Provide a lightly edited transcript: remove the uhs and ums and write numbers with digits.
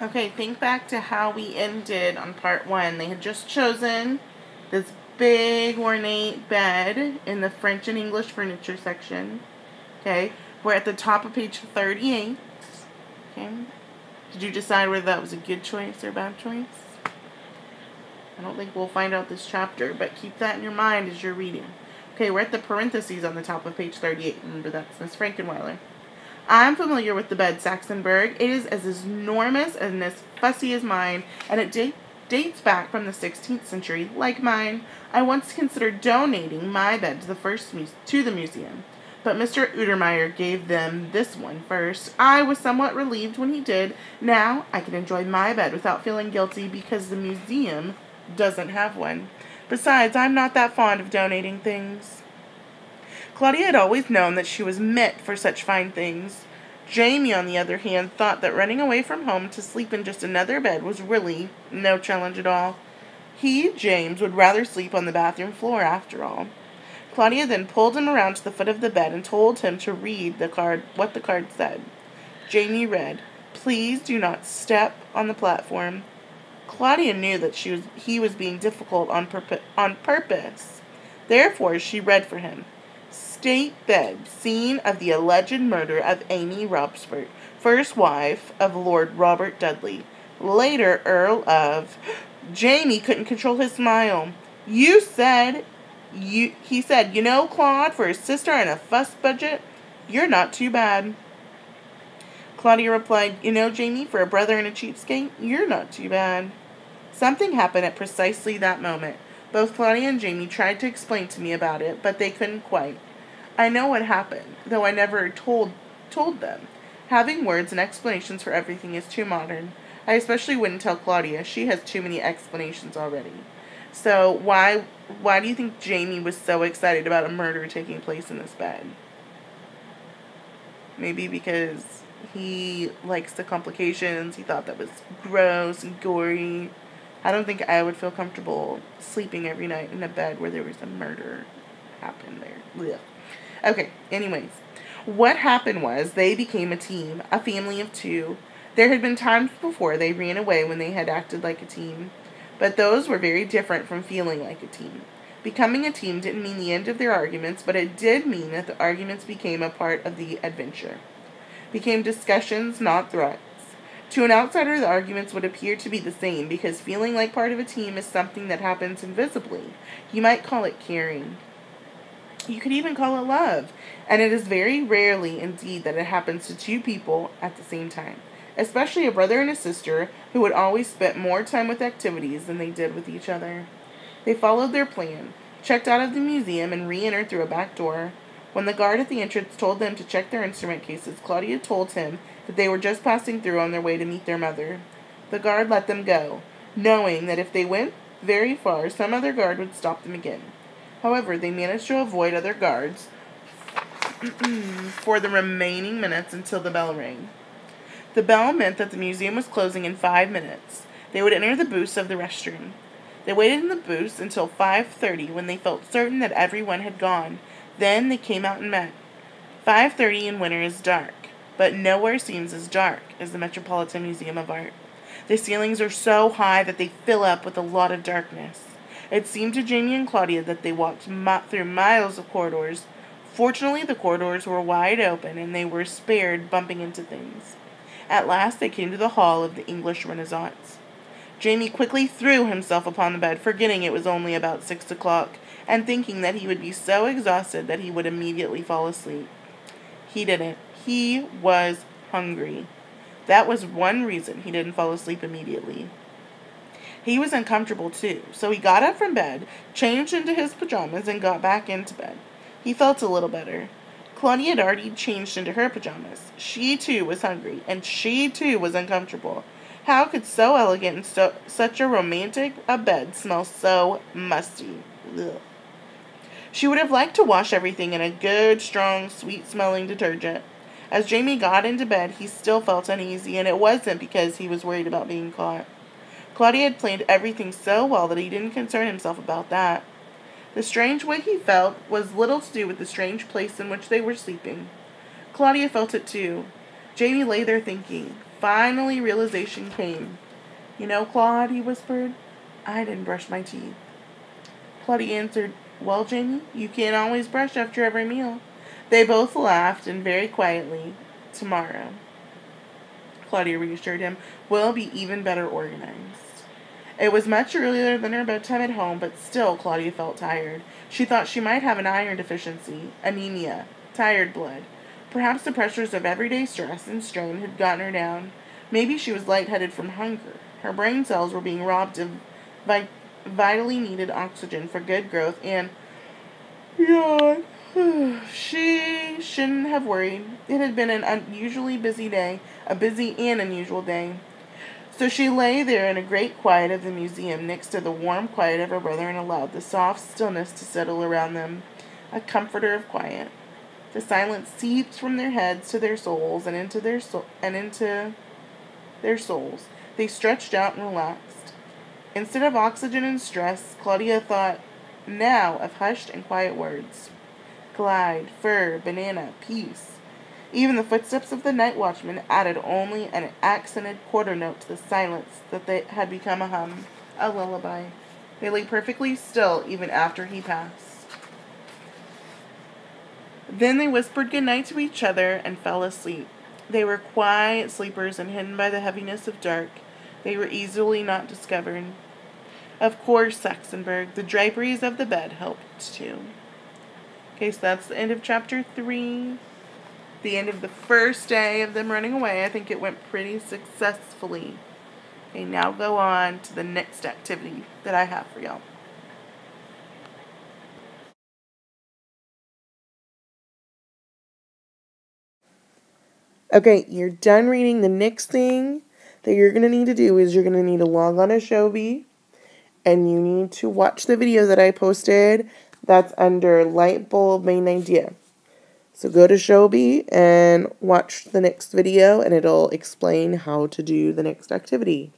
Okay, think back to how we ended on part 1. They had just chosen this big ornate bed in the French and English furniture section. Okay, we're at the top of page 38. Okay, did you decide whether that was a good choice or a bad choice? I don't think we'll find out this chapter, but keep that in your mind as you're reading. Okay, we're at the parentheses on the top of page 38. Remember, that's Miss Frankenweiler. I'm familiar with the bed, Saxonburg. It is as enormous and as fussy as mine, and it dates back from the 16th century. Like mine, I once considered donating my bed to the museum, but Mr. Utermeyer gave them this one first. I was somewhat relieved when he did. Now I can enjoy my bed without feeling guilty because the museum doesn't have one. Besides, I'm not that fond of donating things. Claudia had always known that she was meant for such fine things. Jamie, on the other hand, thought that running away from home to sleep in just another bed was really no challenge at all. He, James, would rather sleep on the bathroom floor after all. Claudia then pulled him around to the foot of the bed and told him to read what the card said. Jamie read, "Please do not step on the platform." Claudia knew that he was being difficult on purpose. Therefore, she read for him. State bed, scene of the alleged murder of Amy Robsart, first wife of Lord Robert Dudley, later Earl of... Jamie couldn't control his smile. He said, "You know, Claude, for a sister and a fuss budget, you're not too bad." Claudia replied, "You know, Jamie, for a brother and a cheapskate, you're not too bad." Something happened at precisely that moment. Both Claudia and Jamie tried to explain to me about it, but they couldn't quite. I know what happened, though I never told them. Having words and explanations for everything is too modern. I especially wouldn't tell Claudia. She has too many explanations already. So why do you think Jamie was so excited about a murder taking place in this bed? Maybe because he likes the complications. He thought that was gross and gory. I don't think I would feel comfortable sleeping every night in a bed where there was a murder happen there. Ugh. Okay, anyways. What happened was they became a team, a family of two. There had been times before they ran away when they had acted like a team, but those were very different from feeling like a team. Becoming a team didn't mean the end of their arguments, but it did mean that the arguments became a part of the adventure. Became discussions, not threats. To an outsider, the arguments would appear to be the same because feeling like part of a team is something that happens invisibly. You might call it caring. You could even call it love, and it is very rarely indeed that it happens to two people at the same time, especially a brother and a sister who would always spend more time with activities than they did with each other. They followed their plan, checked out of the museum, and re-entered through a back door. When the guard at the entrance told them to check their instrument cases, Claudia told him that they were just passing through on their way to meet their mother. The guard let them go, knowing that if they went very far, some other guard would stop them again. However, they managed to avoid other guards for the remaining minutes until the bell rang. The bell meant that the museum was closing in 5 minutes. They would enter the booths of the restroom. They waited in the booths until 5:30 when they felt certain that everyone had gone. Then they came out and met. 5:30 in winter is dark, but nowhere seems as dark as the Metropolitan Museum of Art. The ceilings are so high that they fill up with a lot of darkness. It seemed to Jamie and Claudia that they walked through miles of corridors. Fortunately, the corridors were wide open, and they were spared bumping into things. At last they came to the hall of the English Renaissance. Jamie quickly threw himself upon the bed, forgetting it was only about 6 o'clock, and thinking that he would be so exhausted that he would immediately fall asleep. He didn't. He was hungry. That was one reason he didn't fall asleep immediately. He was uncomfortable too, so he got up from bed, changed into his pajamas, and got back into bed. He felt a little better. Claudia had already changed into her pajamas. She too was hungry, and she too was uncomfortable. How could so elegant and such a romantic a bed smell so musty? Ugh. She would have liked to wash everything in a good, strong, sweet-smelling detergent. As Jamie got into bed, he still felt uneasy, and it wasn't because he was worried about being caught. Claudia had planned everything so well that he didn't concern himself about that. The strange way he felt was little to do with the strange place in which they were sleeping. Claudia felt it too. Jamie lay there thinking, finally realization came. "You know, Claude," he whispered, "I didn't brush my teeth." Claudia answered, "Well, Jamie, you can't always brush after every meal." They both laughed, and very quietly, "Tomorrow," Claudia reassured him, "will be even better organized." It was much earlier than her bedtime at home, but still Claudia felt tired. She thought she might have an iron deficiency, anemia, tired blood. Perhaps the pressures of everyday stress and strain had gotten her down. Maybe she was lightheaded from hunger. Her brain cells were being robbed of vitally needed oxygen for good growth, and yawn. She shouldn't have worried. It had been an unusually busy day, a busy and unusual day. So she lay there in a great quiet of the museum next to the warm quiet of her brother and allowed the soft stillness to settle around them, a comforter of quiet. The silence seeped from their heads to their souls and into their souls. They stretched out and relaxed. Instead of oxygen and stress, Claudia thought now of hushed and quiet words. Glide, fur, banana, peace. Even the footsteps of the night watchman added only an accented quarter note to the silence that they had become a hum, a lullaby. They lay perfectly still even after he passed. Then they whispered good night to each other and fell asleep. They were quiet sleepers and hidden by the heaviness of dark. They were easily not discovered. Of course, Saxonburg, the draperies of the bed helped too. Okay, so that's the end of chapter 3. The end of the first day of them running away. I think it went pretty successfully. Okay, now go on to the next activity that I have for y'all. Okay, you're done reading. The next thing that you're going to need to do is you're going to need to log on to Shobi, and you need to watch the video that I posted that's under Light Bulb Main Idea. So go to Shobi and watch the next video, and it'll explain how to do the next activity.